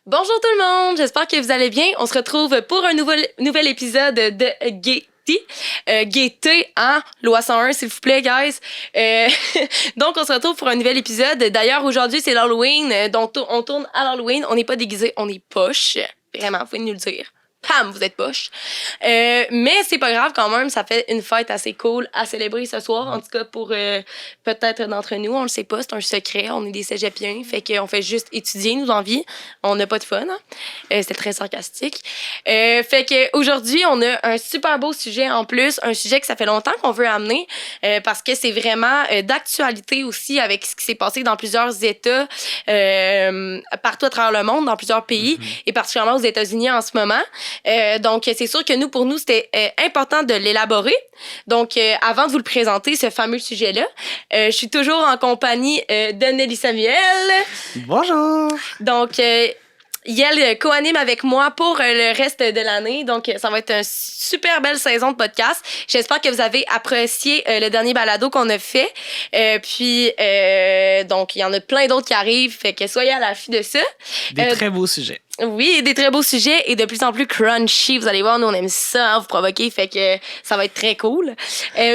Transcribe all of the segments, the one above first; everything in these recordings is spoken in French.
Bonjour tout le monde, j'espère que vous allez bien. On se retrouve pour un nouvel épisode de Gaieté, hein? Loi 101, s'il vous plaît, guys. Donc, on se retrouve pour un nouvel épisode. D'ailleurs, aujourd'hui, c'est l'Halloween. Donc, on tourne à l'Halloween. On n'est pas déguisés, on est poche. Vraiment, vous pouvez nous le dire. Pam, vous êtes poche. Mais c'est pas grave quand même, ça fait une fête assez cool à célébrer ce soir. En tout cas, pour peut-être d'entre nous, on le sait pas, c'est un secret. On est des cégepiens, fait qu'on fait juste étudier nos envies. On n'a pas de fun. Hein? C'est très sarcastique. Fait qu'aujourd'hui, on a un super beau sujet en plus, un sujet que ça fait longtemps qu'on veut amener parce que c'est vraiment d'actualité aussi avec ce qui s'est passé dans plusieurs États partout à travers le monde, dans plusieurs pays, et particulièrement aux États-Unis en ce moment. Donc, c'est sûr que pour nous, c'était important de l'élaborer. Donc, avant de vous le présenter, ce fameux sujet-là, je suis toujours en compagnie de Nelly Samuel. Bonjour! Donc, Yel co-anime avec moi pour le reste de l'année. Donc, ça va être une super belle saison de podcast. J'espère que vous avez apprécié le dernier balado qu'on a fait. Donc, il y en a plein d'autres qui arrivent. Fait que soyez à l'affût de ça. Des très beaux sujets. Oui, des très beaux sujets et de plus en plus crunchy. Vous allez voir, nous, on aime ça, hein, vous provoquer, fait que ça va être très cool.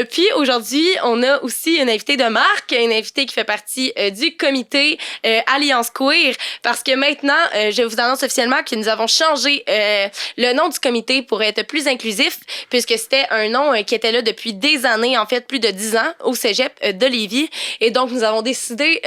Puis aujourd'hui, on a aussi une invitée de marque, une invitée qui fait partie du comité Alliance Queer, parce que maintenant, je vous annonce officiellement que nous avons changé le nom du comité pour être plus inclusif, puisque c'était un nom qui était là depuis des années, en fait, plus de 10 ans, au cégep de Lévis. Et donc, nous avons décidé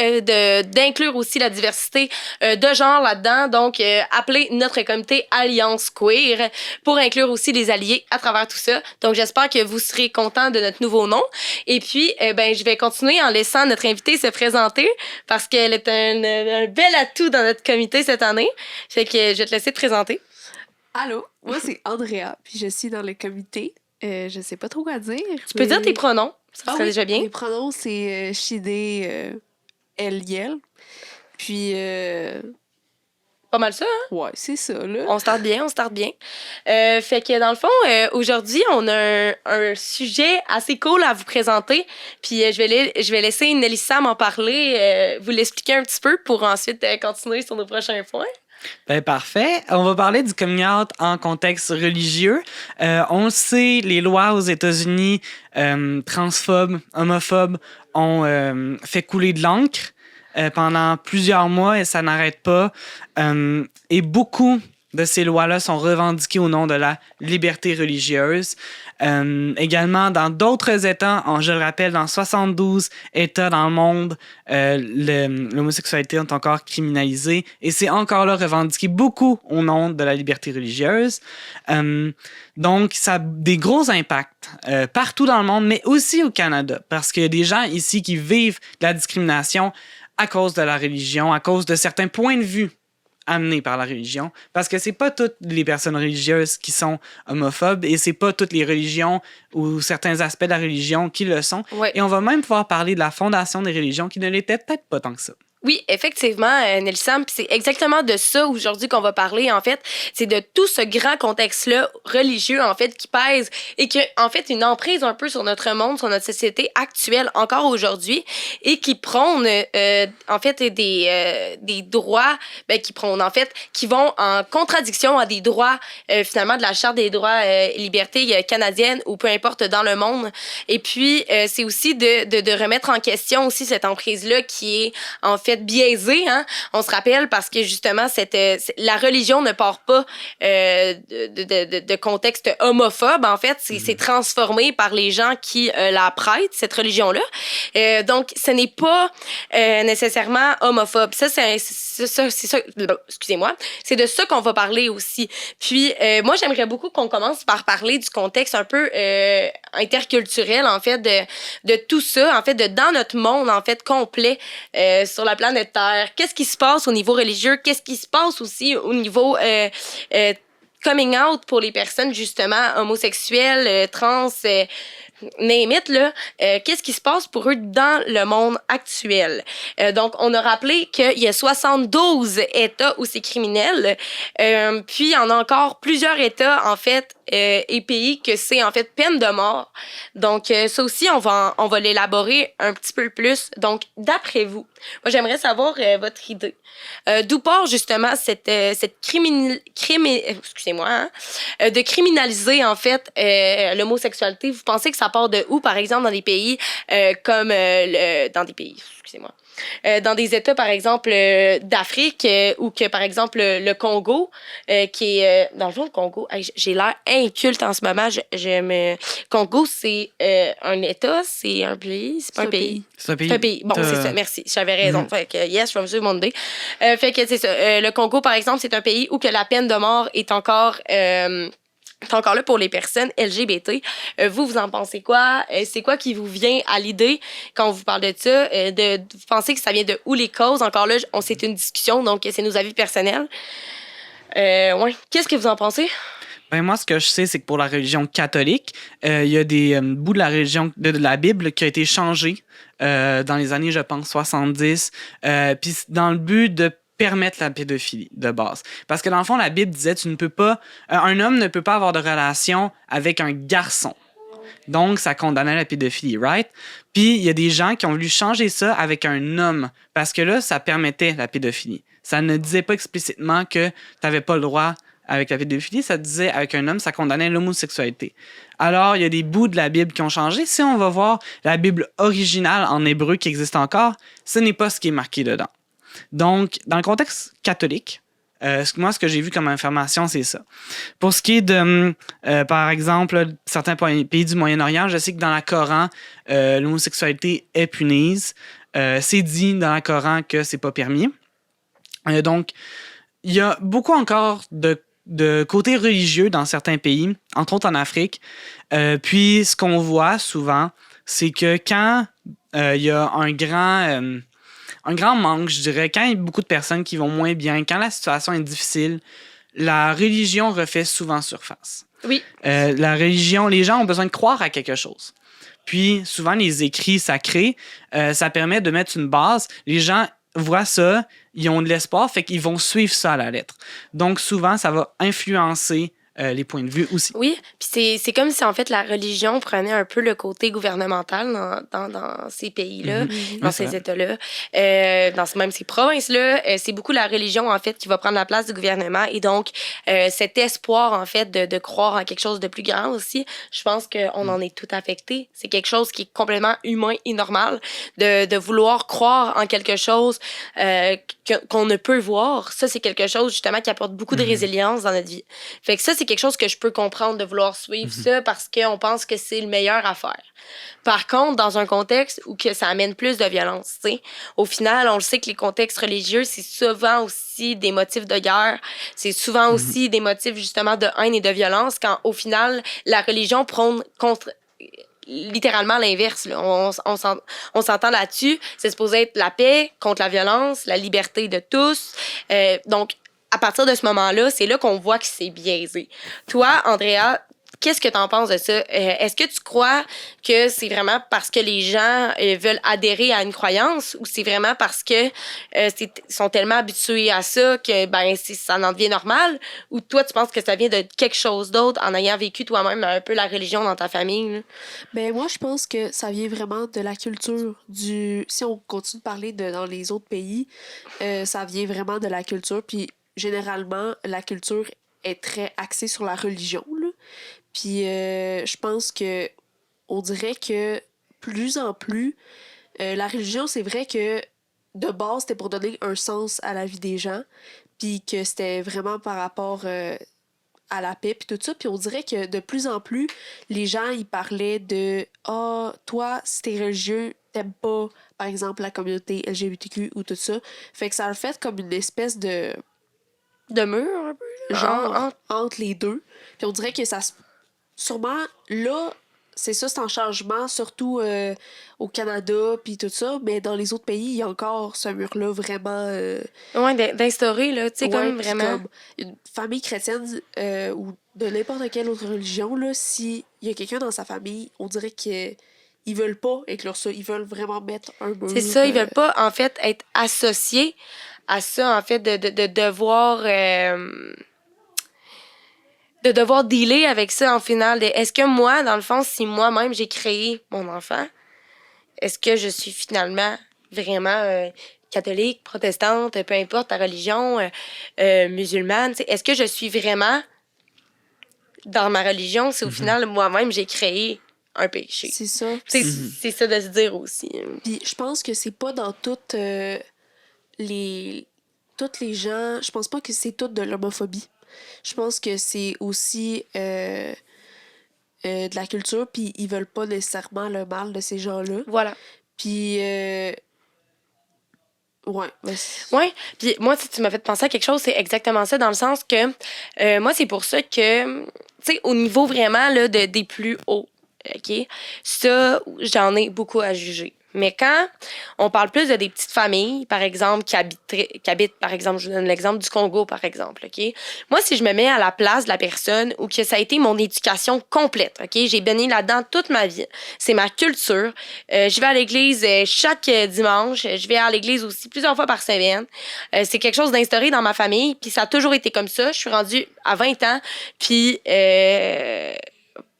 d'inclure aussi la diversité de genre là-dedans. Donc, appeler notre comité Alliance Queer pour inclure aussi les alliés à travers tout ça. Donc, j'espère que vous serez contents de notre nouveau nom. Et puis, je vais continuer en laissant notre invitée se présenter parce qu'elle est un bel atout dans notre comité cette année. Fait que je vais te laisser te présenter. Allô, moi c'est Andrea, puis je suis dans le comité. Je sais pas trop quoi dire. Tu peux dire tes pronoms, ça serait déjà bien. Mes pronoms, c'est Shidé, elle, Yel. Puis... Pas mal ça, hein? Ouais, c'est ça, là. On starte bien. Fait que dans le fond, aujourd'hui, on a un sujet assez cool à vous présenter. Puis je vais laisser Nélissa m'en parler, vous l'expliquer un petit peu pour ensuite continuer sur nos prochains points. Ben parfait. On va parler du coming out en contexte religieux. On le sait, les lois aux États-Unis transphobes, homophobes ont fait couler de l'encre pendant plusieurs mois et ça n'arrête pas. Et beaucoup de ces lois-là sont revendiquées au nom de la liberté religieuse. Également, dans d'autres États, je le rappelle, dans 72 États dans le monde, l'homosexualité est encore criminalisée et c'est encore là revendiqué beaucoup au nom de la liberté religieuse. Donc, ça a des gros impacts partout dans le monde, mais aussi au Canada, parce qu'il y a des gens ici qui vivent de la discrimination à cause de la religion, à cause de certains points de vue amenés par la religion, parce que c'est pas toutes les personnes religieuses qui sont homophobes et c'est pas toutes les religions ou certains aspects de la religion qui le sont. Ouais. Et on va même pouvoir parler de la fondation des religions qui ne l'était peut-être pas tant que ça. Oui, effectivement, Nelson, puis c'est exactement de ça aujourd'hui qu'on va parler, en fait. C'est de tout ce grand contexte-là religieux, en fait, qui pèse et qui a, en fait, une emprise un peu sur notre monde, sur notre société actuelle, encore aujourd'hui, et qui prône, en fait, des droits, qui vont en contradiction à des droits, finalement, de la Charte des droits et libertés canadiennes ou peu importe dans le monde. Et puis, c'est aussi de remettre en question aussi cette emprise-là qui est, en fait, biaisé, hein? On se rappelle parce que justement la religion ne part pas de contexte homophobe, en fait, c'est transformé par les gens qui la prêtent, cette religion-là. Donc ce n'est pas nécessairement homophobe. Ça c'est ça, excusez-moi, c'est de ça qu'on va parler aussi. Puis moi j'aimerais beaucoup qu'on commence par parler du contexte un peu interculturel, en fait, de tout ça, en fait, dans notre monde, en fait, complet, sur la planète Terre. Qu'est-ce qui se passe au niveau religieux? Qu'est-ce qui se passe aussi au niveau coming out pour les personnes, justement, homosexuelles, trans, name it, là, qu'est-ce qui se passe pour eux dans le monde actuel? Donc, on a rappelé qu'il y a 72 États où c'est criminel, puis il y en a encore plusieurs États, en fait, et pays que c'est en fait peine de mort. Donc, ça aussi, on va l'élaborer un petit peu plus. Donc, d'après vous, moi, j'aimerais savoir votre idée. D'où part justement cette excusez-moi, hein, de criminaliser en fait l'homosexualité. Vous pensez que ça part de où, par exemple, dans des pays dans des pays, excusez-moi, dans des États, par exemple, d'Afrique, ou que, par exemple, le Congo, qui est... dans le fond, le Congo, j'ai l'air inculte en ce moment. Congo, c'est un État, c'est un pays, c'est pas un pays. C'est un pays. C'est un pays. Bon, c'est ça, merci. J'avais raison. Fait que, yes, je vais me suivre mon idée. Fait que, c'est ça. Le Congo, par exemple, c'est un pays où que la peine de mort est encore... c'est encore là pour les personnes LGBT. Vous en pensez quoi? C'est quoi qui vous vient à l'idée quand on vous parle de ça? Vous pensez que ça vient de où les causes? Encore là, c'est une discussion, donc c'est nos avis personnels. Ouais. Qu'est-ce que vous en pensez? Ben moi, ce que je sais, c'est que pour la religion catholique, il y a des bouts de la religion de la Bible qui a été changé dans les années, je pense, 70, puis dans le but de permettre la pédophilie de base. Parce que dans le fond, la Bible disait un homme ne peut pas avoir de relation avec un garçon. Donc, ça condamnait la pédophilie, right? Puis, il y a des gens qui ont voulu changer ça avec un homme, parce que là, ça permettait la pédophilie. Ça ne disait pas explicitement que tu n'avais pas le droit avec la pédophilie, ça disait avec un homme, ça condamnait l'homosexualité. Alors, il y a des bouts de la Bible qui ont changé. Si on va voir la Bible originale en hébreu qui existe encore, ce n'est pas ce qui est marqué dedans. Donc, dans le contexte catholique, moi, ce que j'ai vu comme information, c'est ça. Pour ce qui est de, par exemple, certains pays du Moyen-Orient, je sais que dans le Coran, l'homosexualité est punie. C'est dit dans le Coran que c'est pas permis. Donc, il y a beaucoup encore de côté religieux dans certains pays, entre autres en Afrique. Puis, ce qu'on voit souvent, c'est que quand il y a un grand manque, je dirais, quand il y a beaucoup de personnes qui vont moins bien, quand la situation est difficile, la religion refait souvent surface. Oui. La religion, les gens ont besoin de croire à quelque chose. Puis, souvent, les écrits sacrés, ça permet de mettre une base. Les gens voient ça, ils ont de l'espoir, fait qu'ils vont suivre ça à la lettre. Donc, souvent, ça va influencer les points de vue aussi. Oui, puis c'est comme si, en fait, la religion prenait un peu le côté gouvernemental dans ces pays-là, dans ces États-là, même ces provinces-là. C'est beaucoup la religion, en fait, qui va prendre la place du gouvernement. Et donc, cet espoir, en fait, de croire en quelque chose de plus grand aussi, je pense qu'on en est tout affecté. C'est quelque chose qui est complètement humain et normal, de vouloir croire en quelque chose qu'on ne peut voir. Ça, c'est quelque chose, justement, qui apporte beaucoup de résilience dans notre vie. Fait que ça, c'est quelque chose que je peux comprendre de vouloir suivre ça parce qu'on pense que c'est le meilleur à faire. Par contre, dans un contexte où que ça amène plus de violence, tu sais, au final, on le sait que les contextes religieux, c'est souvent aussi des motifs de guerre, c'est souvent aussi des motifs justement de haine et de violence quand au final, la religion prône contre littéralement l'inverse. Là. On s'entend là-dessus. C'est supposé être la paix contre la violence, la liberté de tous. Donc, à partir de ce moment-là, c'est là qu'on voit que c'est biaisé. Toi, Andrea, qu'est-ce que tu en penses de ça? Est-ce que tu crois que c'est vraiment parce que les gens veulent adhérer à une croyance ou c'est vraiment parce que sont tellement habitués à ça que ça en devient normal? Ou toi, tu penses que ça vient de quelque chose d'autre en ayant vécu toi-même un peu la religion dans ta famille? Là? Ben moi, je pense que ça vient vraiment de la culture Si on continue de parler dans les autres pays, ça vient vraiment de la culture. Puis généralement, la culture est très axée sur la religion, là. Puis je pense que on dirait que plus en plus, la religion, c'est vrai que de base, c'était pour donner un sens à la vie des gens, puis que c'était vraiment par rapport à la paix, puis tout ça. Puis on dirait que de plus en plus, les gens, ils parlaient de « Ah, toi, si t'es religieux, t'aimes pas, par exemple, la communauté LGBTQ ou tout ça. » Fait que ça a fait comme une espèce de mur, un peu? Genre, entre les deux. Puis on dirait que ça se... Sûrement, là, c'est ça, c'est en changement, surtout au Canada, puis tout ça. Mais dans les autres pays, il y a encore ce mur-là vraiment... Ouais, d'instaurer, là, tu sais, comme puis vraiment... Comme une famille chrétienne ou de n'importe quelle autre religion, là, s'il y a quelqu'un dans sa famille, on dirait qu'ils veulent pas inclure ça. Ils veulent vraiment mettre un mur. C'est ça, ils veulent pas, en fait, être associés à ça, en fait, de devoir... de devoir dealer avec ça en finale. Est-ce que moi, dans le fond, si moi-même j'ai créé mon enfant, est-ce que je suis finalement vraiment catholique, protestante, peu importe ta religion, musulmane, t'sais, est-ce que je suis vraiment dans ma religion si au final, moi-même, j'ai créé un péché? C'est ça. C'est ça de se dire aussi. Puis je pense que c'est pas dans toutes les gens. Je pense pas que c'est tout de l'homophobie. Je pense que c'est aussi de la culture, puis ils veulent pas nécessairement le mal de ces gens-là. Voilà. Puis ouais. Oui, puis moi, si tu m'as fait penser à quelque chose, c'est exactement ça, dans le sens que moi, c'est pour ça que, tu sais, au niveau vraiment là, des plus hauts, OK, ça, j'en ai beaucoup à juger. Mais quand on parle plus de des petites familles, par exemple, qui habitent, par exemple, je vous donne l'exemple du Congo, par exemple, OK? Moi, si je me mets à la place de la personne ou que ça a été mon éducation complète, OK? J'ai baigné là-dedans toute ma vie. C'est ma culture. Je vais à l'église chaque dimanche. Je vais à l'église aussi plusieurs fois par semaine. C'est quelque chose d'instauré dans ma famille, puis ça a toujours été comme ça. Je suis rendue à 20 ans, puis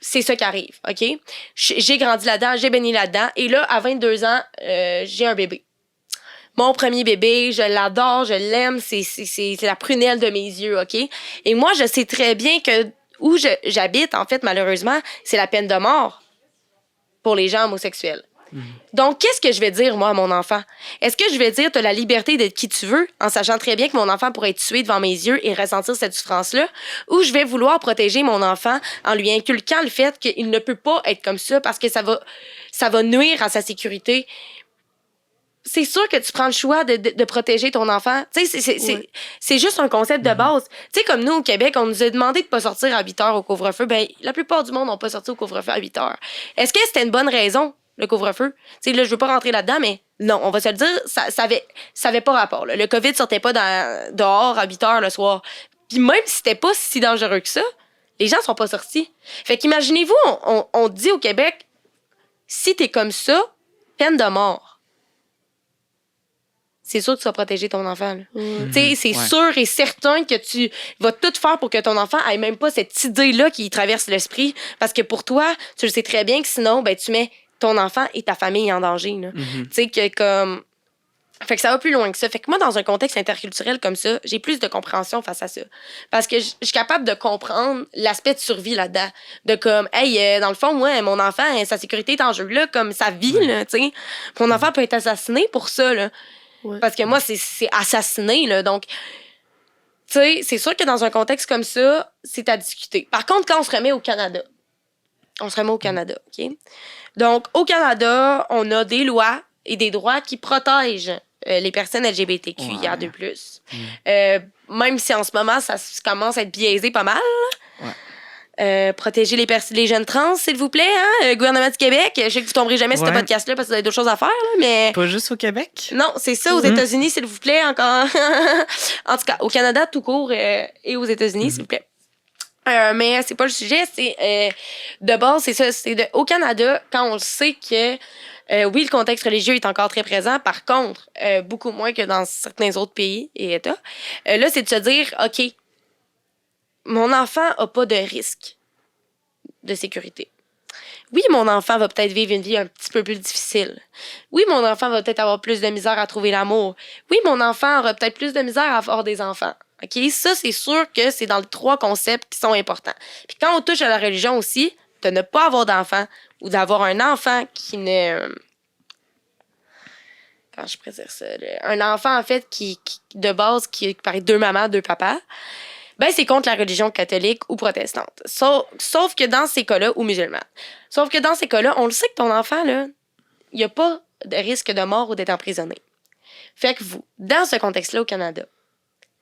c'est ça qui arrive, OK? J'ai grandi là-dedans, j'ai baigné là-dedans. Et là, à 22 ans, j'ai un bébé. Mon premier bébé, je l'adore, je l'aime, c'est la prunelle de mes yeux, OK? Et moi, je sais très bien que où j'habite, en fait, malheureusement, c'est la peine de mort pour les gens homosexuels. Donc, qu'est-ce que je vais dire, moi, à mon enfant? Est-ce que je vais dire, tu as la liberté d'être qui tu veux, en sachant très bien que mon enfant pourrait être tué devant mes yeux et ressentir cette souffrance-là? Ou je vais vouloir protéger mon enfant en lui inculquant le fait qu'il ne peut pas être comme ça parce que ça va nuire à sa sécurité? C'est sûr que tu prends le choix de protéger ton enfant. Tu sais, c'est juste un concept de base. Tu sais, comme nous, au Québec, on nous a demandé de pas sortir à 8 heures au couvre-feu. Ben, la plupart du monde n'ont pas sorti au couvre-feu à 8 heures. Est-ce que c'était une bonne raison, le couvre-feu? Tu sais, là, je veux pas rentrer là-dedans, mais non, on va se le dire, ça avait pas rapport, là. Le COVID sortait pas dehors à 8 heures le soir. Puis même si c'était pas si dangereux que ça, les gens sont pas sortis. Fait qu'imaginez-vous, on dit au Québec, si t'es comme ça, peine de mort. C'est sûr que tu vas protéger ton enfant. Tu sais, c'est sûr et certain que tu vas tout faire pour que ton enfant ait même pas cette idée-là qui traverse l'esprit. Parce que pour toi, tu le sais très bien que sinon, ben, tu mets ton enfant et ta famille en danger. Tu sais, que comme... Fait que ça va plus loin que ça. Fait que moi, dans un contexte interculturel comme ça, j'ai plus de compréhension face à ça. Parce que je suis capable de comprendre l'aspect de survie là-dedans. De comme, hey, dans le fond, moi, mon enfant, sa sécurité est en jeu, là, comme sa vie, là, tu sais. Mon enfant peut être assassiné pour ça, là. Ouais. Parce que moi, c'est assassiné, là. Donc, tu sais, c'est sûr que dans un contexte comme ça, c'est à discuter. Par contre, quand on se remet au Canada, OK? Donc, au Canada, on a des lois et des droits qui protègent les personnes LGBTQIA2+. Même si en ce moment, ça commence à être biaisé pas mal. Protéger les jeunes trans, s'il vous plaît, hein? Gouvernement du Québec. Je sais que vous tomberez jamais sur ce podcast-là parce que vous avez d'autres choses à faire, là, mais... Pas juste au Québec? Non, c'est ça, aux États-Unis, s'il vous plaît, encore. En tout cas, au Canada, tout court, et aux États-Unis, s'il vous plaît. Mais c'est pas le sujet, c'est... de base, c'est ça, au Canada, quand on le sait que... oui, le contexte religieux est encore très présent. Par contre, beaucoup moins que dans certains autres pays et États. Là, c'est de se dire, OK, mon enfant n'a pas de risque de sécurité. Oui, mon enfant va peut-être vivre une vie un petit peu plus difficile. Oui, mon enfant va peut-être avoir plus de misère à trouver l'amour. Oui, mon enfant aura peut-être plus de misère à avoir des enfants. OK? Ça, c'est sûr que c'est dans les 3 concepts qui sont importants. Puis quand on touche à la religion aussi, de ne pas avoir d'enfant ou d'avoir un enfant qui ne... Comment je pourrais dire ça? Un enfant, en fait, qui de base, qui paraît 2 mamans, 2 papas, ben c'est contre la religion catholique ou protestante. Sauf que dans ces cas-là, ou musulmane. Sauf que dans ces cas-là, on le sait que ton enfant, là, il n'y a pas de risque de mort ou d'être emprisonné. Fait que vous, dans ce contexte-là au Canada,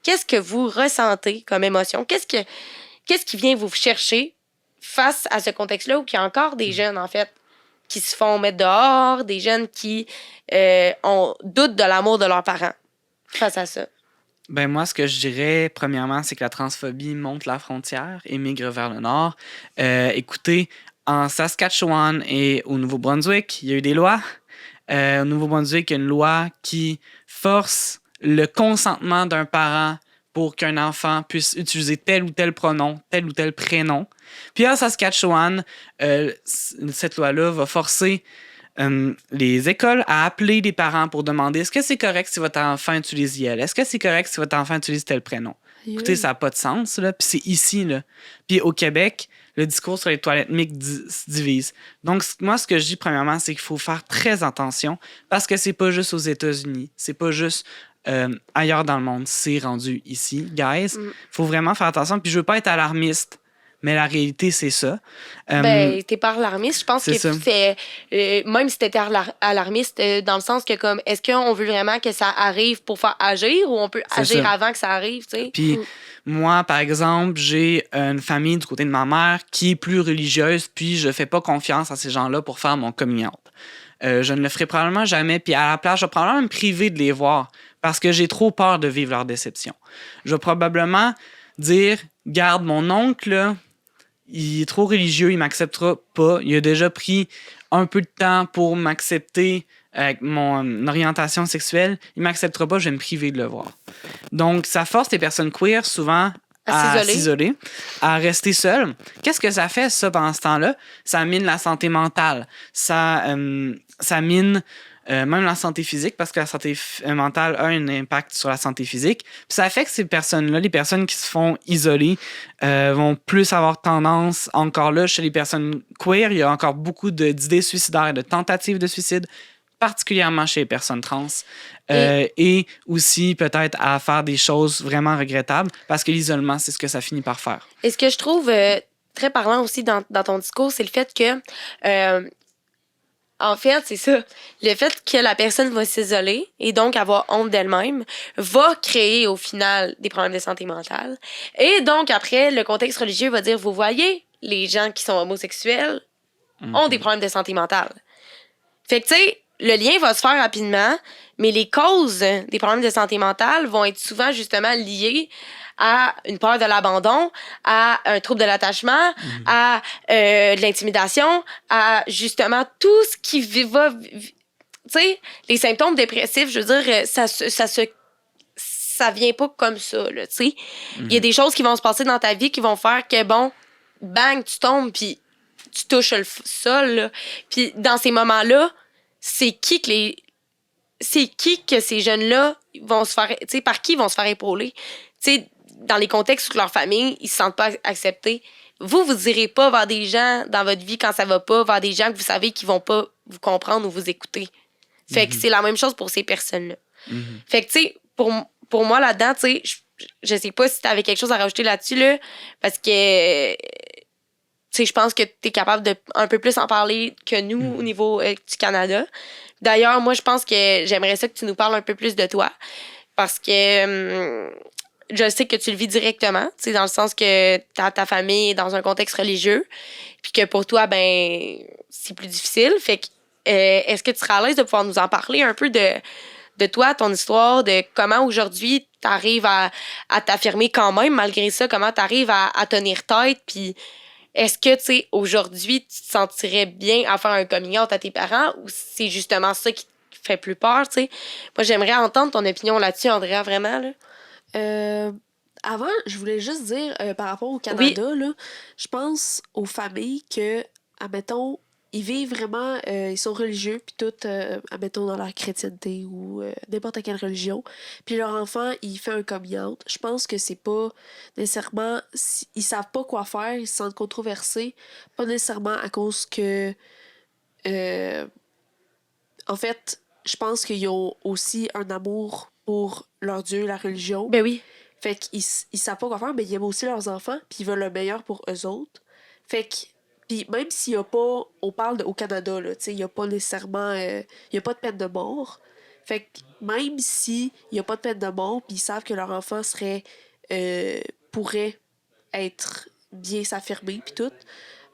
qu'est-ce que vous ressentez comme émotion? Qu'est-ce qui vient vous chercher face à ce contexte-là où il y a encore des jeunes, en fait, qui se font mettre dehors, des jeunes qui doutent de l'amour de leurs parents face à ça? Ben moi, ce que je dirais, premièrement, c'est que la transphobie monte la frontière et migre vers le nord. Écoutez, en Saskatchewan et au Nouveau-Brunswick, il y a eu des lois. Au Nouveau-Brunswick, il y a une loi qui force le consentement d'un parent pour qu'un enfant puisse utiliser tel ou tel pronom, tel ou tel prénom. Puis en Saskatchewan, cette loi-là va forcer les écoles à appeler les parents pour demander est-ce que c'est correct si votre enfant utilise IL? Est-ce que c'est correct si votre enfant utilise tel prénom? Écoutez, ça n'a pas de sens, là. Puis c'est ici, là. Puis au Québec, le discours sur les toilettes mixtes se divise. Donc, moi, ce que je dis, premièrement, c'est qu'il faut faire très attention parce que c'est pas juste aux États-Unis, c'est pas juste ailleurs dans le monde, c'est rendu ici. Guys, faut vraiment faire attention. Puis je veux pas être alarmiste, mais la réalité, c'est ça. Ben, t'es pas alarmiste. Je pense que ça. c'est... même si t'étais alarmiste, dans le sens que, comme, est-ce qu'on veut vraiment que ça arrive pour faire agir ou on peut agir avant que ça arrive, tu sais? Puis moi, par exemple, j'ai une famille du côté de ma mère qui est plus religieuse, puis je fais pas confiance à ces gens-là pour faire mon coming out. Je ne le ferai probablement jamais, puis à la place, je vais probablement me priver de les voir parce que j'ai trop peur de vivre leur déception. Je vais probablement dire, garde mon oncle, là, il est trop religieux, il m'acceptera pas. Il a déjà pris un peu de temps pour m'accepter avec mon orientation sexuelle. Il m'acceptera pas, je vais me priver de le voir. Donc, ça force les personnes queer souvent à s'isoler, à rester seules. Qu'est-ce que ça fait, ça, pendant ce temps-là? Ça mine la santé mentale. Ça mine même la santé physique, parce que la santé mentale a un impact sur la santé physique. Puis ça fait que ces personnes-là, les personnes qui se font isoler, vont plus avoir tendance, encore là, chez les personnes queer, il y a encore beaucoup d'idées suicidaires, de tentatives de suicide, particulièrement chez les personnes trans, et aussi peut-être à faire des choses vraiment regrettables, parce que l'isolement, c'est ce que ça finit par faire. Et ce que je trouve très parlant aussi dans ton discours, c'est le fait que... en fait, c'est ça. Le fait que la personne va s'isoler et donc avoir honte d'elle-même va créer au final des problèmes de santé mentale. Et donc après, le contexte religieux va dire, vous voyez, les gens qui sont homosexuels ont des problèmes de santé mentale. Fait que tu sais, le lien va se faire rapidement, mais les causes des problèmes de santé mentale vont être souvent justement liées à une peur de l'abandon, à un trouble de l'attachement, à de l'intimidation, à justement tout ce qui va... Tu sais, les symptômes dépressifs, je veux dire, ça vient pas comme ça, là, tu sais. Il y a des choses qui vont se passer dans ta vie qui vont faire que, bon, bang, tu tombes, puis tu touches le sol, là. Puis dans ces moments-là, c'est qui que ces jeunes-là vont se faire... Tu sais, par qui ils vont se faire épauler? Tu sais, dans les contextes où leur famille, ils se sentent pas acceptés, vous irez pas vers des gens dans votre vie quand ça va pas, vers des gens que vous savez qui vont pas vous comprendre ou vous écouter. Fait que c'est la même chose pour ces personnes-là. Fait que, tu sais, pour moi, là-dedans, tu sais, je sais pas si t'avais quelque chose à rajouter là-dessus, là, parce que, tu sais, je pense que t'es capable de un peu plus en parler que nous au niveau du Canada. D'ailleurs, moi, je pense que j'aimerais ça que tu nous parles un peu plus de toi, parce que... je sais que tu le vis directement, tu sais, dans le sens que ta famille est dans un contexte religieux, puis que pour toi, ben, c'est plus difficile. Fait que, est-ce que tu seras à l'aise de pouvoir nous en parler un peu de toi, ton histoire, de comment aujourd'hui tu arrives à t'affirmer quand même, malgré ça, comment tu arrives à tenir tête, puis est-ce que, tu sais, aujourd'hui, tu te sentirais bien à faire un coming out à tes parents ou c'est justement ça qui te fait plus peur, tu sais? Moi, j'aimerais entendre ton opinion là-dessus, Andrea, vraiment, là. Avant, je voulais juste dire, par rapport au Canada, là, je pense aux familles que, admettons, ils vivent vraiment, ils sont religieux, puis tout, admettons, dans la chrétienté ou n'importe quelle religion, puis leur enfant, il fait un coming out. Je pense que c'est pas nécessairement... Ils savent pas quoi faire, ils se sentent controversés, pas nécessairement à cause que... en fait, je pense qu'ils ont aussi un amour pour leur Dieu, la religion. Ben oui. Fait qu'ils savent pas quoi faire, mais ils aiment aussi leurs enfants, puis ils veulent le meilleur pour eux autres. Fait que, puis même s'il y a pas, on parle au Canada, là, tu sais, il y a pas nécessairement, il y a pas de peine de mort. Fait que même s'il y a pas de peine de mort, puis ils savent que leur enfant pourrait être bien s'affirmer, puis tout,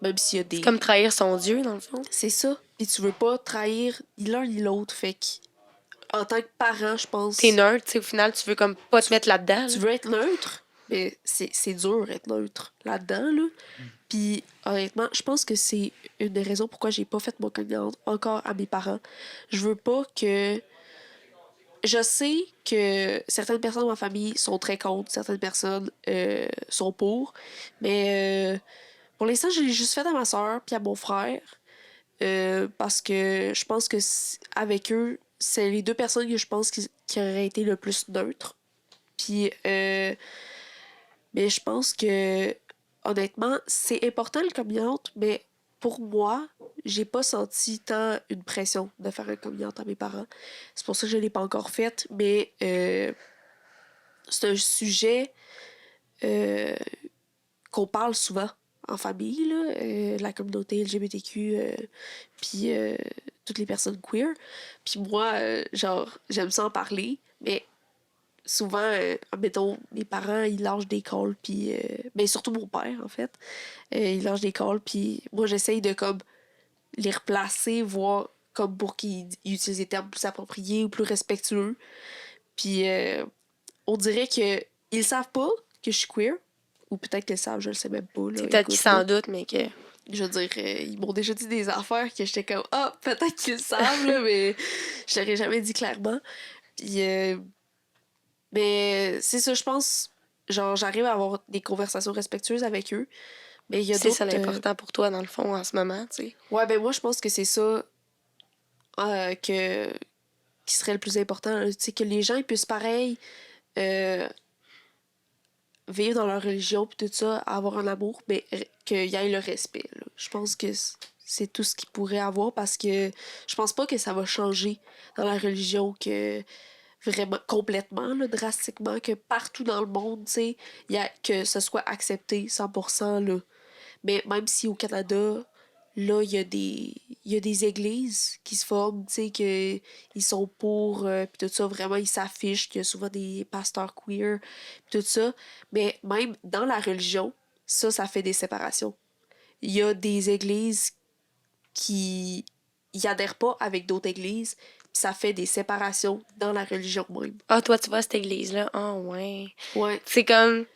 même s'il y a des... C'est comme trahir son Dieu, dans le fond. C'est ça. Puis tu veux pas trahir ni l'un ni l'autre, fait que en tant que parent, je pense... T'es neutre, tu sais, au final, tu veux comme pas te mettre là-dedans. Tu veux être neutre, mais c'est dur être neutre là-dedans, là. Puis, honnêtement, je pense que c'est une des raisons pourquoi j'ai pas fait mon coming out encore à mes parents. Je veux pas que je sais que certaines personnes de ma famille sont très contre, certaines personnes sont pour, mais pour l'instant, je l'ai juste fait à ma soeur puis à mon frère parce que je pense que avec eux, c'est les deux personnes que je pense qui auraient été le plus neutres. Puis, mais je pense que, honnêtement, c'est important le coming out, mais pour moi, j'ai pas senti tant une pression de faire un coming out à mes parents. C'est pour ça que je l'ai pas encore fait, mais c'est un sujet euh, qu'on parle souvent en famille, là, la communauté LGBTQ, puis toutes les personnes queer. Puis moi, genre, j'aime ça en parler, mais souvent, admettons, mes parents, ils lâchent des calls, puis... ben, surtout mon père, en fait. Il lâche des calls, puis moi, j'essaye de, comme, les replacer, voir, comme, pour qu'ils utilisent des termes plus appropriés ou plus respectueux. Puis, on dirait que ils savent pas que je suis queer, ou peut-être qu'ils le savent, je le sais même pas, là. C'est peut-être qu'ils Écoute, là, s'en doutent, mais que... je veux dire, ils m'ont déjà dit des affaires que j'étais comme, ah, peut-être qu'ils le savent, là, mais je leur ai jamais dit clairement. Puis, mais c'est ça, je pense, genre, j'arrive à avoir des conversations respectueuses avec eux. Mais il y a C'est d'autres. ça l'important pour toi, dans le fond, en ce moment, tu sais. Ouais, ben moi, je pense que c'est ça qui serait le plus important. Tu sais, que les gens ils puissent pareil euh, vivre dans leur religion puis tout ça, avoir un amour, mais qu'il y ait le respect. Là. Je pense que c'est tout ce qu'ils pourraient avoir parce que je pense pas que ça va changer dans la religion que vraiment complètement, là, drastiquement, que partout dans le monde, tu sais, que ce soit accepté 100%, là. Mais même si au Canada, là, il y a des églises qui se forment, tu sais, que ils sont pour, puis tout ça, vraiment, ils s'affichent, qu'il y a souvent des pasteurs queer, puis tout ça. Mais même dans la religion, ça fait des séparations. Il y a des églises qui y adhèrent pas avec d'autres églises, puis ça fait des séparations dans la religion même. Ah, toi, tu vas à cette église-là? Ah, ouais. Ouais. C'est comme...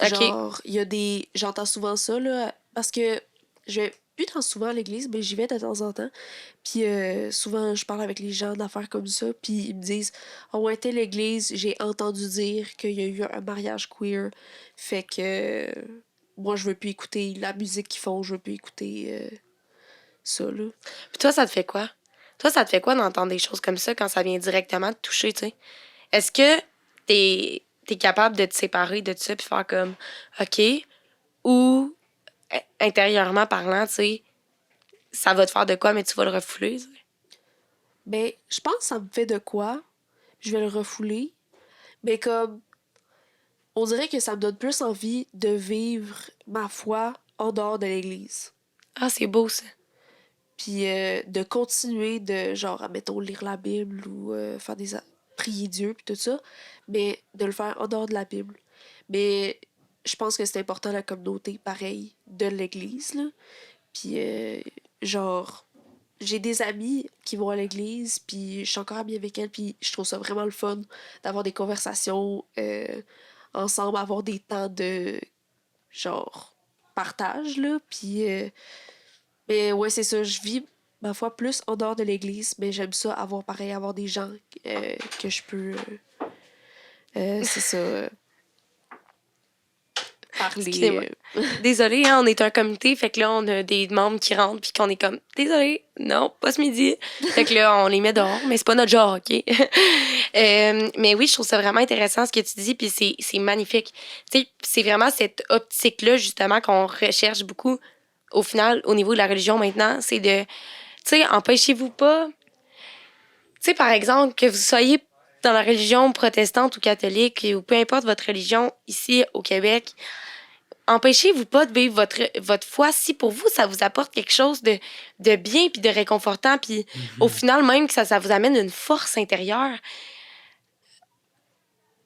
OK. Genre, il y a des... J'entends souvent ça, là, parce que je vais plus tant souvent à l'église, mais j'y vais de temps en temps. Puis souvent, je parle avec les gens d'affaires comme ça, puis ils me disent « Oh ouais, telle église, j'ai entendu dire qu'il y a eu un mariage queer, fait que moi, je veux plus écouter la musique qu'ils font, je veux plus écouter ça, là. » Puis toi, ça te fait quoi? Toi, ça te fait quoi d'entendre des choses comme ça quand ça vient directement te toucher, tu sais? Est-ce que t'es capable de te séparer de ça puis faire comme OK, ou intérieurement parlant, tu sais, ça va te faire de quoi, mais tu vas le refouler, tu sais? Ben, je pense que ça me fait de quoi, je vais le refouler, mais comme on dirait que ça me donne plus envie de vivre ma foi en dehors de l'église. Ah, c'est beau, ça. Puis de continuer de, genre, admettons, lire la Bible ou faire prier Dieu, puis tout ça, mais de le faire en dehors de la Bible. Mais je pense que c'est important la communauté, pareil, de l'église, là. Puis, genre, j'ai des amis qui vont à l'église, puis je suis encore amie avec elles, puis je trouve ça vraiment le fun d'avoir des conversations ensemble, avoir des temps de, genre, partage, là. Puis, mais ouais, c'est ça, je vis ma foi plus en dehors de l'église, mais j'aime ça, avoir des gens que je peux, c'est ça, parler. Excusez-moi. Désolée, hein, on est un comité, fait que là, on a des membres qui rentrent puis qu'on est comme « Désolée, non, pas ce midi. » Fait que là, on les met dehors, mais c'est pas notre genre, OK? Mais oui, je trouve ça vraiment intéressant ce que tu dis, puis c'est magnifique. Tu sais, c'est vraiment cette optique-là, justement, qu'on recherche beaucoup, au final, au niveau de la religion maintenant, c'est de, tu sais, empêchez-vous pas... Tu sais, par exemple, que vous soyez dans la religion protestante ou catholique, ou peu importe votre religion ici au Québec, empêchez-vous pas de vivre votre foi si pour vous, ça vous apporte quelque chose de bien puis de réconfortant. Puis au final, même que ça vous amène une force intérieure,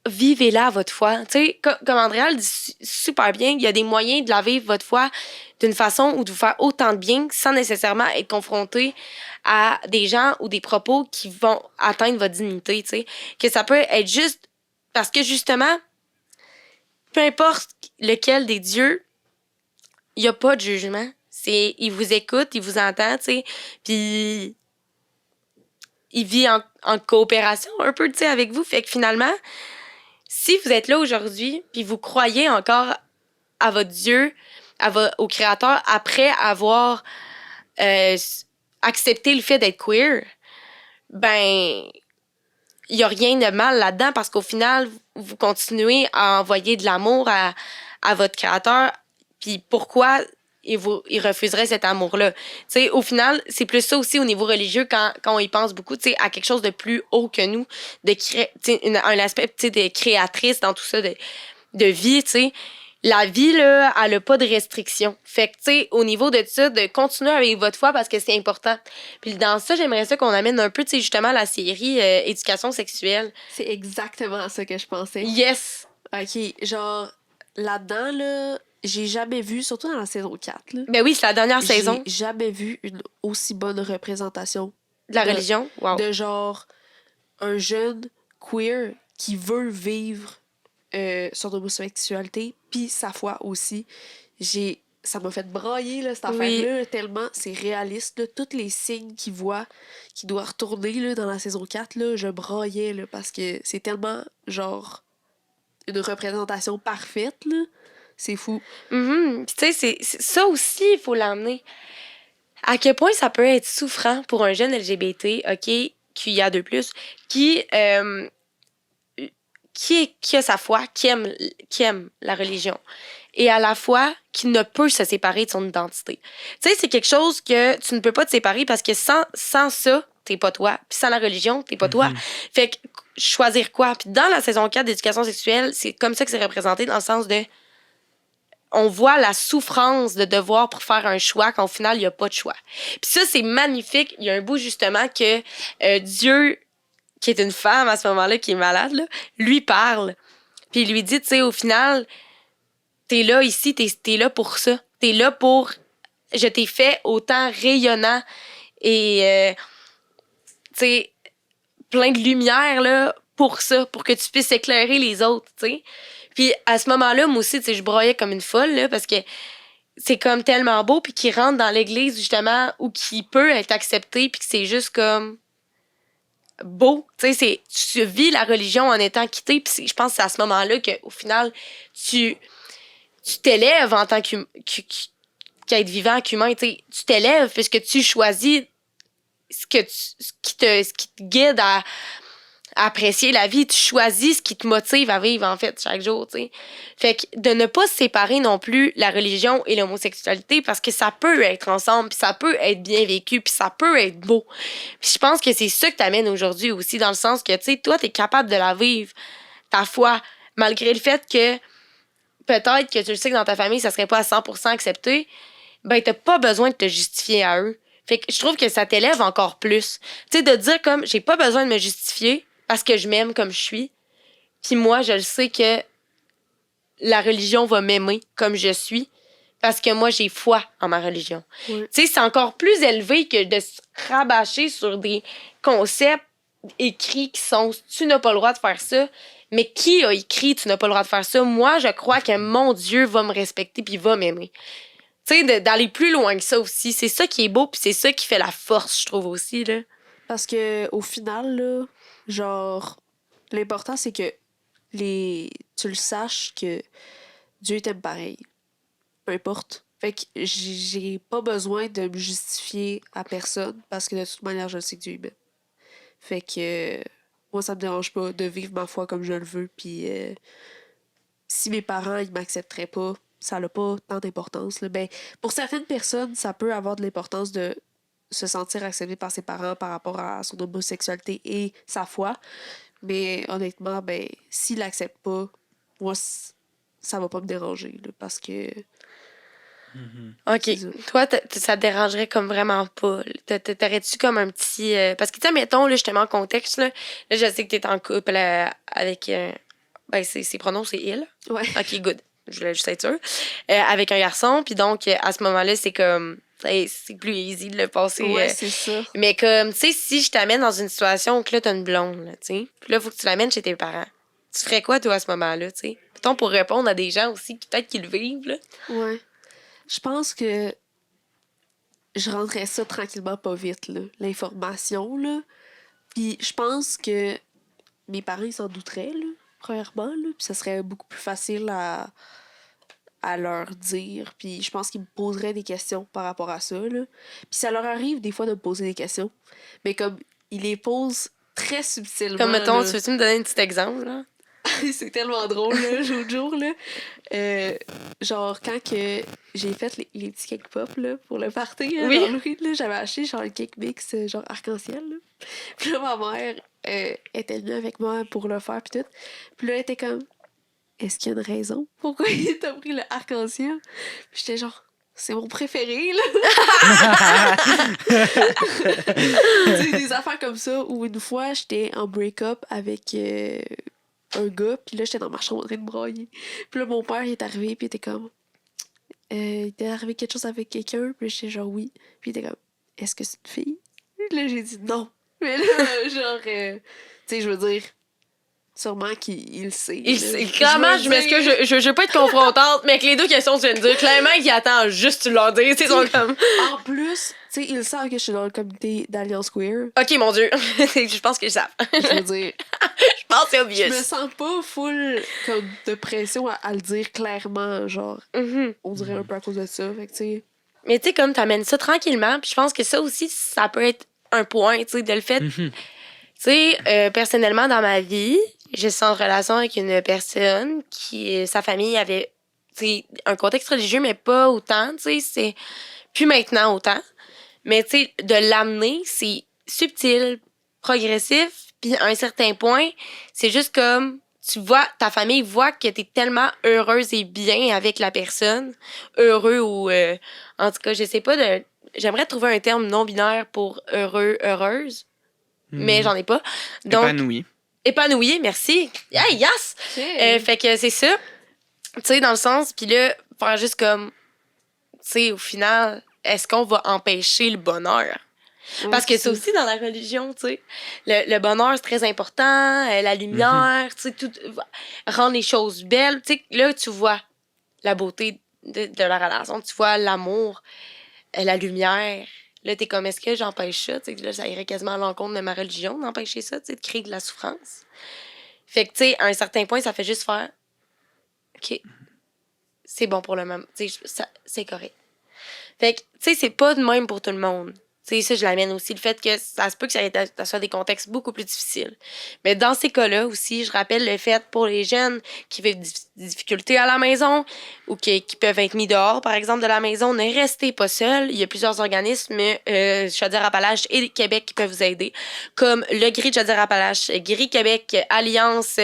vivez-la, votre foi. Tu sais, comme Andréa le dit super bien, il y a des moyens de la vivre, votre foi, d'une façon ou de vous faire autant de bien sans nécessairement être confronté à des gens ou des propos qui vont atteindre votre dignité, tu sais. Que ça peut être juste parce que, justement, peu importe lequel des dieux, il n'y a pas de jugement. Il vous écoute, il vous entend, tu sais, puis il vit en coopération un peu, tu sais, avec vous. Fait que finalement, si vous êtes là aujourd'hui, puis vous croyez encore à votre Dieu, au Créateur, après avoir accepté le fait d'être queer, ben, il n'y a rien de mal là-dedans parce qu'au final, vous continuez à envoyer de l'amour à votre Créateur. Puis pourquoi il refuserait cet amour-là? Tu sais, au final, c'est plus ça aussi au niveau religieux quand on y pense beaucoup, tu sais, à quelque chose de plus haut que nous, un aspect, tu sais, de créatrice dans tout ça, de vie, tu sais. La vie, là, elle n'a pas de restrictions. Fait que, tu sais, au niveau de ça, de continuer avec votre foi parce que c'est important. Puis dans ça, j'aimerais ça qu'on amène un peu, tu sais, justement, la série Éducation sexuelle. C'est exactement ça que je pensais. Yes! OK, genre, là-dedans, là, j'ai jamais vu, surtout dans la saison 4, là, Ben oui, c'est la dernière saison j'ai jamais vu une aussi bonne représentation de la de- religion. Wow. de genre un jeune queer qui veut vivre son homosexualité puis sa foi aussi. Ça m'a fait brailler là, cette Oui. affaire-là, tellement c'est réaliste. Là, tous les signes qu'il voit, qu'il doit retourner là, dans la saison 4, là, je braillais là, parce que c'est tellement genre une représentation parfaite. Là. C'est fou. Mhm. Puis tu sais, ça aussi, il faut l'emmener. À quel point ça peut être souffrant pour un jeune LGBT, OK, QIA2+, qui, qui a sa foi, qui aime la religion, et à la fois qui ne peut se séparer de son identité. Tu sais, c'est quelque chose que tu ne peux pas te séparer parce que sans ça, t'es pas toi. Puis sans la religion, t'es pas toi. Fait que choisir quoi? Puis dans la saison 4 d'éducation sexuelle, c'est comme ça que c'est représenté dans le sens de on voit la souffrance de devoir pour faire un choix quand au final, il n'y a pas de choix. Puis ça, c'est magnifique. Il y a un bout justement que Dieu, qui est une femme à ce moment-là, qui est malade, là, lui parle. Puis il lui dit, tu sais, au final, t'es là ici, t'es là pour ça. T'es là pour... Je t'ai fait autant rayonnant et, tu sais, plein de lumière, là, pour ça, pour que tu puisses éclairer les autres, tu sais. Puis à ce moment-là, moi aussi, tu sais, je broyais comme une folle, là, parce que c'est comme tellement beau, puis qu'il rentre dans l'église, justement, où qu'il peut être accepté, puis que c'est juste comme beau. Tu sais, tu vis la religion en étant quitté, puis je pense que c'est à ce moment-là qu'au final, tu t'élèves en tant qu'être vivant, qu'humain, tu sais. Tu t'élèves puisque tu choisis ce qui te guide à apprécier la vie, tu choisis ce qui te motive à vivre, en fait, chaque jour, tu sais. Fait que de ne pas séparer non plus la religion et l'homosexualité parce que ça peut être ensemble, puis ça peut être bien vécu, puis ça peut être beau. Puis je pense que c'est ça que t'amènes aujourd'hui aussi, dans le sens que, tu sais, toi, t'es capable de la vivre, ta foi, malgré le fait que peut-être que tu le sais que dans ta famille, ça serait pas à 100% accepté, ben t'as pas besoin de te justifier à eux. Fait que je trouve que ça t'élève encore plus. Tu sais, de dire comme, j'ai pas besoin de me justifier parce que je m'aime comme je suis. Puis moi, je le sais que la religion va m'aimer comme je suis parce que moi, j'ai foi en ma religion. Oui. Tu sais, c'est encore plus élevé que de se rabâcher sur des concepts écrits qui sont « tu n'as pas le droit de faire ça ». Mais qui a écrit « tu n'as pas le droit de faire ça ». Moi, je crois que mon Dieu va me respecter puis va m'aimer. Tu sais, d'aller plus loin que ça aussi. C'est ça qui est beau puis c'est ça qui fait la force, je trouve aussi, là. Parce que au final, là, genre, l'important, c'est que tu le saches que Dieu t'aime pareil. Peu importe. Fait que j'ai pas besoin de me justifier à personne parce que de toute manière, je sais que Dieu m'aime. Fait que moi, ça me dérange pas de vivre ma foi comme je le veux. Puis si mes parents, ils m'accepteraient pas, ça n'a pas tant d'importance. Là. Ben, pour certaines personnes, ça peut avoir de l'importance de se sentir accepté par ses parents par rapport à son homosexualité et sa foi. Mais honnêtement, ben, s'il l'accepte pas, moi, ça va pas me déranger. Là, parce que. OK. C'est ça. Toi, ça te dérangerait comme vraiment pas. T'aurais-tu comme un petit... Parce que, tu sais, mettons, là, justement, en contexte, là, je sais que t'es en couple avec... ben, ses pronoms, c'est « il ». Ouais. OK, good. Je voulais juste être sûre. Avec un garçon, puis donc, à ce moment-là, c'est comme... C'est plus easy de le passer. Ouais, c'est ça. Mais comme, tu sais, si je t'amène dans une situation où là, t'as une blonde, là, tu sais, puis là, il faut que tu l'amènes chez tes parents. Tu ferais quoi, toi, à ce moment-là, tu sais? Mettons, pour répondre à des gens aussi, peut-être qu'ils le vivent, là. Ouais. Je pense que je rendrais ça tranquillement pas vite, là. L'information, là. Puis je pense que mes parents, ils s'en douteraient, là, premièrement, là, puis ça serait beaucoup plus facile à leur dire. Puis je pense qu'ils me poseraient des questions par rapport à ça, là. Puis ça leur arrive des fois de me poser des questions, mais comme ils les posent très subtilement. Comme, mettons, là. tu veux-tu me donner un petit exemple, là? C'est tellement drôle, là, l'autre jour, là. Genre, quand que j'ai fait les petits cake pop, là, pour le party, là, Oui. dans le weed, là, j'avais acheté, genre, le cake mix, genre, arc-en-ciel, là. Puis là, ma mère était venue avec moi pour le faire, puis tout. Puis là, elle était comme, est-ce qu'il y a une raison pourquoi t'as pris le arc-en-ciel? Puis j'étais genre, c'est mon préféré, là. Tu sais, des affaires comme ça, où une fois, j'étais en break-up avec un gars, puis là, j'étais dans ma chambre en train de brailler. Puis là, mon père, il est arrivé, puis il était comme... il était arrivé quelque chose avec quelqu'un, puis j'étais genre oui. Puis il était comme, est-ce que c'est une fille? Puis là, j'ai dit non. Mais là, genre, tu sais, je veux dire, sûrement qu'il le sait. là. Clairement, veux je m'excuse, dire- je veux pas être confrontante, mais avec les deux questions que tu viens de dire, clairement qu'il attend juste tu leur dire, ils sont comme... En plus, tu sais, ils savent que je suis dans le comité d'Alliance Queer. OK, mon Dieu, je pense qu'ils savent. Je veux dire, Je pense que c'est je obvious. me sens pas full comme de pression à le dire clairement, genre, Mhm. on dirait un peu à cause de ça. Fait que, tu sais, Mais tu sais, comme t'amènes ça tranquillement, puis je pense que ça aussi, ça peut être un point, tu sais, de le fait. Tu sais, personnellement, dans ma vie, je suis en relation avec une personne qui, sa famille avait, tu sais, un contexte religieux, mais pas autant, tu sais, c'est plus maintenant autant. Mais tu sais, de l'amener, c'est subtil, progressif, puis à un certain point, c'est juste comme, tu vois, ta famille voit que t'es tellement heureuse et bien avec la personne, heureux ou, en tout cas, je sais pas, j'aimerais trouver un terme non-binaire pour heureux, heureuse, mais j'en ai pas. Donc, Épanoui. épanoui, merci. Hey, yes! Fait que c'est ça, tu sais, dans le sens, puis là, faire juste comme, tu sais, au final, est-ce qu'on va empêcher le bonheur? Parce que c'est aussi dans la religion, tu sais. Le bonheur, c'est très important, la lumière, tu sais, tout, rendre les choses belles. Tu sais, là, tu vois la beauté de la relation, tu vois l'amour, la lumière. Là, t'es comme, est-ce que j'empêche ça? Tu sais, là, ça irait quasiment à l'encontre de ma religion d'empêcher ça, tu sais, de créer de la souffrance. Fait que, tu sais, à un certain point, ça fait juste faire, OK, c'est bon pour le moment. Tu sais, c'est correct. Fait que, tu sais, c'est pas de même pour tout le monde. Tu sais, ça, je l'amène aussi. Le fait que ça se peut que ça soit des contextes beaucoup plus difficiles. Mais dans ces cas-là aussi, je rappelle le fait pour les jeunes qui vivent des difficultés à la maison ou qui peuvent être mis dehors, par exemple, de la maison, ne restez pas seuls. Il y a plusieurs organismes, Chaudière-Appalaches et Québec qui peuvent vous aider, comme le GRI de Chaudière-Appalaches, GRI Québec, Alliance...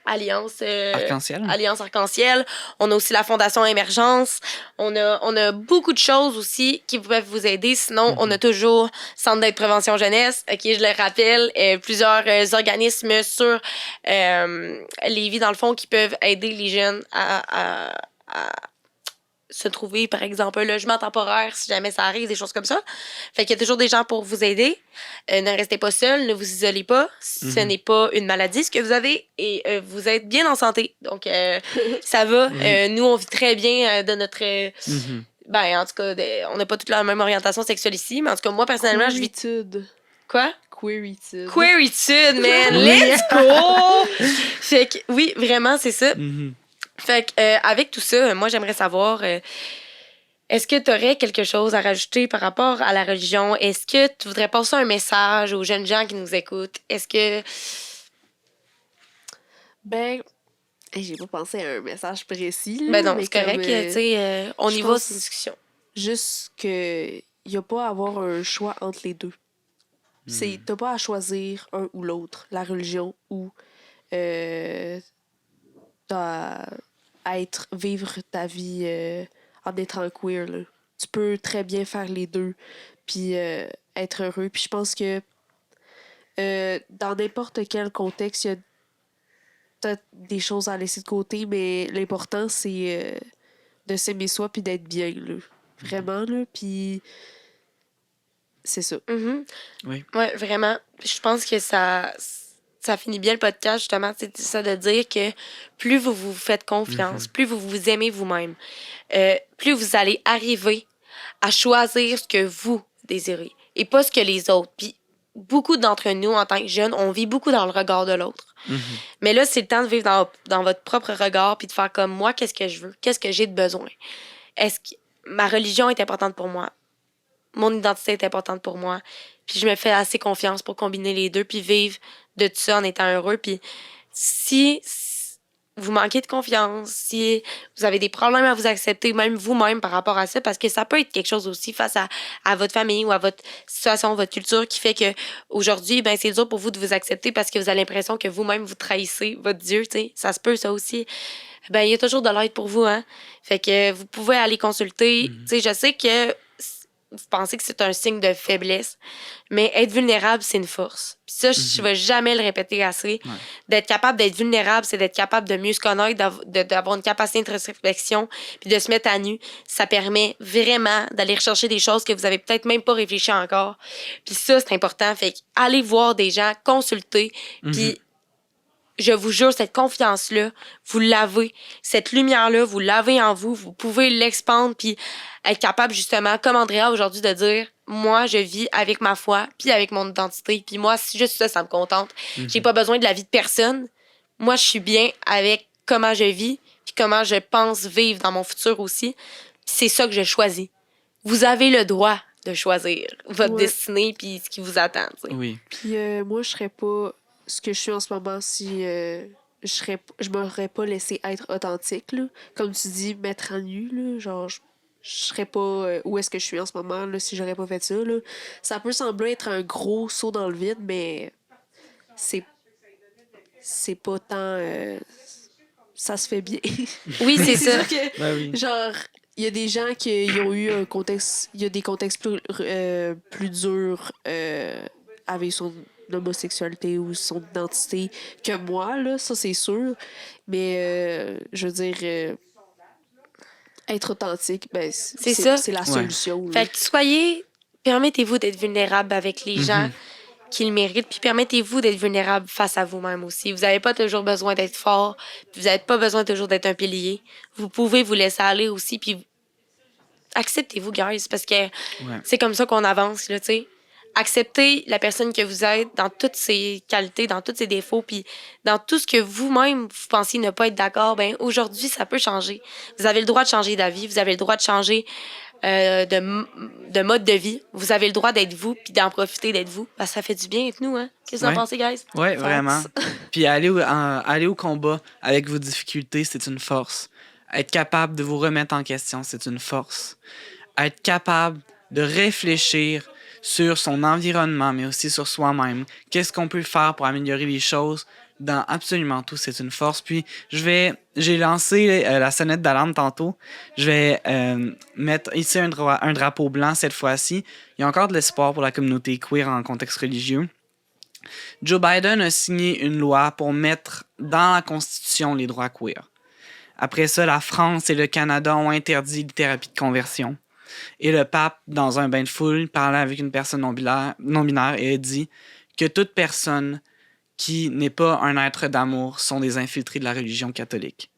Arc-en-ciel. Alliance Arc-en-Ciel. On a aussi la Fondation Émergence. On a beaucoup de choses aussi qui peuvent vous aider. Sinon, on a toujours Centre d'aide prévention jeunesse. OK, je le rappelle, plusieurs organismes sur Lévis, dans le fond, qui peuvent aider les jeunes à se trouver, par exemple, un logement temporaire si jamais ça arrive, des choses comme ça. Fait qu'il y a toujours des gens pour vous aider. Ne restez pas seul, ne vous isolez pas. Ce n'est pas une maladie, ce que vous avez, et vous êtes bien en santé. Donc, ça va. Nous, on vit très bien de notre... Ben, en tout cas, on n'a pas toute la même orientation sexuelle ici, mais en tout cas, moi, personnellement, je vis... Queeritude. Quoi? Queeritude. Queeritude, man! Let's go! Fait que, oui, vraiment, c'est ça. Fait que, avec tout ça, moi, j'aimerais savoir, est-ce que tu aurais quelque chose à rajouter par rapport à la religion? Est-ce que tu voudrais passer un message aux jeunes gens qui nous écoutent? Est-ce que... Ben, j'ai pas pensé à un message précis. Là, Ben non, mais c'est correct, comme, tu sais, on je y va, pense- c'est une discussion. Juste que y a pas à avoir un choix entre les deux. T'as pas à choisir un ou l'autre, la religion ou vivre ta vie en étant queer. Là. Tu peux très bien faire les deux, puis être heureux. Puis je pense que dans n'importe quel contexte, il y a peut-être des choses à laisser de côté, mais l'important, c'est de s'aimer soi puis d'être bien, là. Vraiment, là. Puis c'est ça. Mhm. Oui. Ouais, vraiment. Je pense que ça finit bien le podcast, justement. C'est ça de dire que plus vous vous faites confiance, plus vous vous aimez vous-même, plus vous allez arriver à choisir ce que vous désirez et pas ce que les autres. Puis beaucoup d'entre nous, en tant que jeunes, on vit beaucoup dans le regard de l'autre. Mhm. Mais là, c'est le temps de vivre dans votre propre regard puis de faire comme moi, qu'est-ce que je veux? Qu'est-ce que j'ai de besoin? Est-ce que ma religion est importante pour moi? Mon identité est importante pour moi. Puis je me fais assez confiance pour combiner les deux puis vivre de tout ça en étant heureux. Puis si vous manquez de confiance, si vous avez des problèmes à vous accepter, même vous-même par rapport à ça, parce que ça peut être quelque chose aussi face à votre famille ou à votre situation, votre culture, qui fait que aujourd'hui, ben c'est dur pour vous de vous accepter parce que vous avez l'impression que vous-même vous trahissez votre Dieu, tu sais. Ça se peut, ça aussi. Ben il y a toujours de l'aide pour vous, hein. Fait que vous pouvez aller consulter. Tu sais, je sais que vous pensez que c'est un signe de faiblesse, mais être vulnérable, c'est une force. Puis ça, je vais jamais le répéter assez. Ouais. D'être capable d'être vulnérable, c'est d'être capable de mieux se connaître, d'avoir une capacité de réflexion, puis de se mettre à nu. Ça permet vraiment d'aller rechercher des choses que vous avez peut-être même pas réfléchi encore. Puis ça, c'est important. Fait que allez voir des gens, consulter, puis je vous jure, cette confiance-là, vous l'avez. Cette lumière-là, vous l'avez en vous. Vous pouvez l'expandre puis être capable, justement, comme Andrea aujourd'hui, de dire « Moi, je vis avec ma foi puis avec mon identité. Puis moi, si juste ça, ça me contente. J'ai pas besoin de la vie de personne. Moi, je suis bien avec comment je vis puis comment je pense vivre dans mon futur aussi. Puis c'est ça que je choisis. Vous avez le droit de choisir votre destinée puis ce qui vous attend. T'sais. Oui. Puis moi, je serais pas ce que je suis en ce moment si je m'aurais pas laissé être authentique, là. Comme tu dis, mettre à nu, là, genre, je serais pas où est-ce que je suis en ce moment là, si j'aurais pas fait ça. Là. Ça peut sembler être un gros saut dans le vide, mais c'est pas tant... ça se fait bien. Oui, c'est ça. sûr que, Ben oui. genre, il y a des gens qui ont eu un contexte... Il y a des contextes plus durs avec son homosexualité ou son identité que moi, là, ça c'est sûr. Mais je veux dire, être authentique, ben, C'est ça. C'est la solution. Fait que permettez-vous d'être vulnérable avec les gens qui le méritent, puis permettez-vous d'être vulnérable face à vous-même aussi. Vous n'avez pas toujours besoin d'être fort, puis vous n'avez pas besoin toujours d'être un pilier. Vous pouvez vous laisser aller aussi, puis acceptez-vous, guys, parce que c'est comme ça qu'on avance, là, tu sais. Acceptez la personne que vous êtes dans toutes ses qualités, dans tous ses défauts, puis dans tout ce que vous-même, vous pensiez ne pas être d'accord, ben aujourd'hui, ça peut changer. Vous avez le droit de changer d'avis, vous avez le droit de changer de mode de vie. Vous avez le droit d'être vous, puis d'en profiter d'être vous. Parce que ça fait du bien être nous, hein? Qu'est-ce que vous en pensez, guys? Oui, vraiment. Puis aller au combat avec vos difficultés, c'est une force. Être capable de vous remettre en question, c'est une force. Être capable de réfléchir sur son environnement, mais aussi sur soi-même. Qu'est-ce qu'on peut faire pour améliorer les choses dans absolument tout, c'est une force. Puis, j'ai lancé la sonnette d'alarme tantôt. Je vais mettre ici un drapeau blanc cette fois-ci. Il y a encore de l'espoir pour la communauté queer en contexte religieux. Joe Biden a signé une loi pour mettre dans la Constitution les droits queer. Après ça, la France et le Canada ont interdit les thérapies de conversion. Et le pape, dans un bain de foule, parlait avec une personne non-binaire et a dit que toute personne qui n'est pas un être d'amour sont des infiltrés de la religion catholique.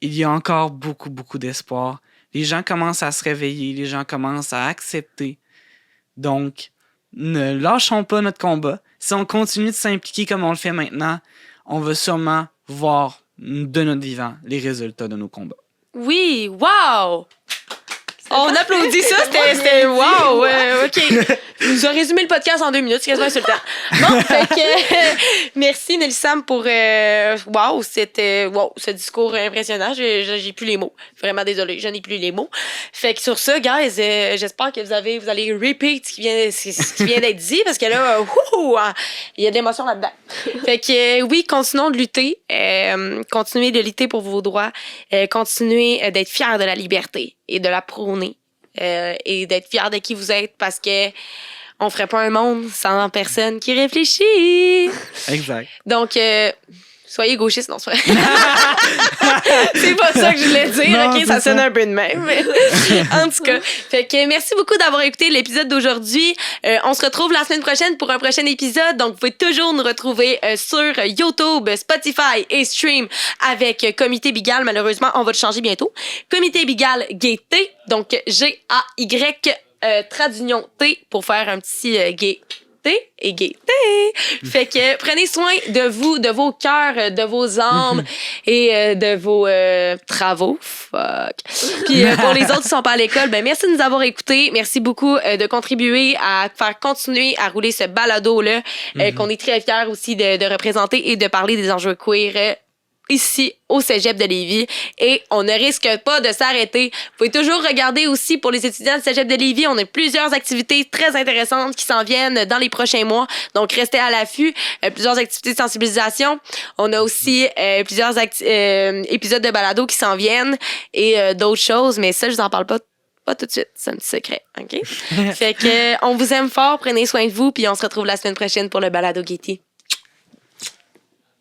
Il y a encore beaucoup, beaucoup d'espoir. Les gens commencent à se réveiller, les gens commencent à accepter. Donc, ne lâchons pas notre combat. Si on continue de s'impliquer comme on le fait maintenant, on va sûrement voir de notre vivant les résultats de nos combats. Oui, wow! On applaudit ça, c'était wow! OK. Nous a résumé le podcast en 2 minutes, c'est quasiment insultant. Bon, fait que merci Nélissam pour ce discours impressionnant. J'ai plus les mots. Vraiment désolée, je n'ai plus les mots. Fait que sur ça, guys, j'espère que vous allez repeat ce qui vient d'être dit, parce que là, il y a de l'émotion là-dedans. Fait que oui, continuons de lutter. Continuez de lutter pour vos droits. Continuez d'être fiers de la liberté et de la prôner. Et d'être fiers de qui vous êtes, parce que on ferait pas un monde sans personne qui réfléchit. Exact. Donc, soyez gauchistes, non, c'est vrai. C'est pas ça que je voulais dire, non, OK? Ça sonne un peu de même. Mais... en tout cas, fait que merci beaucoup d'avoir écouté l'épisode d'aujourd'hui. On se retrouve la semaine prochaine pour un prochain épisode. Donc, vous pouvez toujours nous retrouver sur YouTube, Spotify et Stream avec Comité Bigal. Malheureusement, on va le changer bientôt. Comité Bigal Gay-T, donc G-A-Y trait d'union T pour faire un petit gay et gaieté. Fait que prenez soin de vous, de vos cœurs, de vos âmes et de vos travaux. Fuck. Puis pour les autres qui sont pas à l'école, ben merci de nous avoir écoutés. Merci beaucoup de contribuer à faire continuer à rouler ce balado-là qu'on est très fiers aussi de représenter et de parler des enjeux queer ici au Cégep de Lévis et on ne risque pas de s'arrêter. Vous pouvez toujours regarder aussi pour les étudiants du Cégep de Lévis, on a plusieurs activités très intéressantes qui s'en viennent dans les prochains mois, donc restez à l'affût. Plusieurs activités de sensibilisation. On a aussi plusieurs épisodes de balado qui s'en viennent et d'autres choses, mais ça, je vous en parle pas tout de suite, c'est un petit secret, OK? Fait que on vous aime fort, prenez soin de vous, puis on se retrouve la semaine prochaine pour le balado Gaieté.